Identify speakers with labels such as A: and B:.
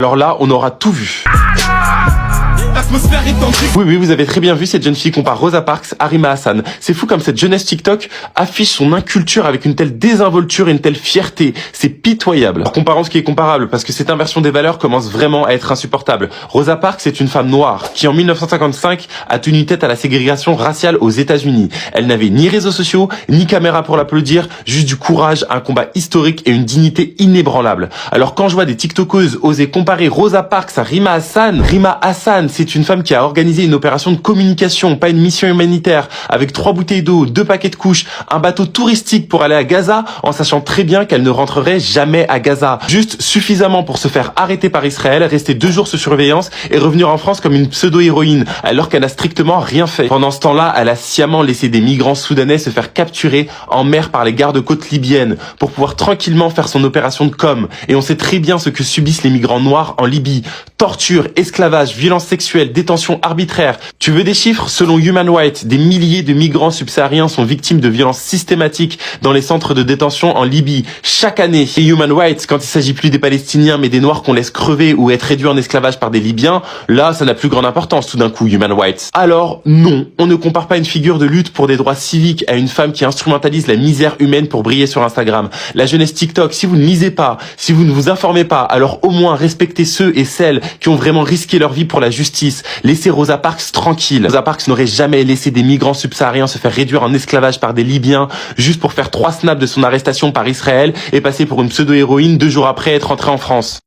A: Alors là, on aura tout vu. Oui, vous avez très bien vu cette jeune fille compare Rosa Parks à Rima Hassan. C'est fou comme cette jeunesse TikTok affiche son inculture avec une telle désinvolture et une telle fierté. C'est pitoyable. Alors, comparons ce qui est comparable, parce que cette inversion des valeurs commence vraiment à être insupportable. Rosa Parks est une femme noire qui, en 1955, a tenu tête à la ségrégation raciale aux États-Unis. Elle n'avait ni réseaux sociaux, ni caméra pour l'applaudir, juste du courage, un combat historique et une dignité inébranlable. Alors quand je vois des TikTokeuses oser comparer Rosa Parks à Rima Hassan, c'est une femme qui a organisé une opération de communication, pas une mission humanitaire, avec 3 bouteilles d'eau, 2 paquets de couches, un bateau touristique pour aller à Gaza, en sachant très bien qu'elle ne rentrerait jamais à Gaza. Juste suffisamment pour se faire arrêter par Israël, rester 2 jours sous surveillance et revenir en France comme une pseudo-héroïne, alors qu'elle n'a strictement rien fait. Pendant ce temps-là, elle a sciemment laissé des migrants soudanais se faire capturer en mer par les gardes-côtes libyennes, pour pouvoir tranquillement faire son opération de com. Et on sait très bien ce que subissent les migrants noirs en Libye. Torture, esclavage, violences sexuelles, détention arbitraire. Tu veux des chiffres? Selon Human Rights, des milliers de migrants subsahariens sont victimes de violences systématiques dans les centres de détention en Libye chaque année. Et Human Rights, quand il s'agit plus des Palestiniens mais des Noirs qu'on laisse crever ou être réduits en esclavage par des Libyens, là ça n'a plus grande importance tout d'un coup, Human Rights. Alors non, on ne compare pas une figure de lutte pour des droits civiques à une femme qui instrumentalise la misère humaine pour briller sur Instagram. La jeunesse TikTok, si vous ne lisez pas, si vous ne vous informez pas, alors au moins respectez ceux et celles qui ont vraiment risqué leur vie pour la justice. Laissez Rosa Parks tranquille. Rosa Parks n'aurait jamais laissé des migrants subsahariens se faire réduire en esclavage par des Libyens juste pour faire 3 snaps de son arrestation par Israël et passer pour une pseudo-héroïne 2 jours après être rentrée en France.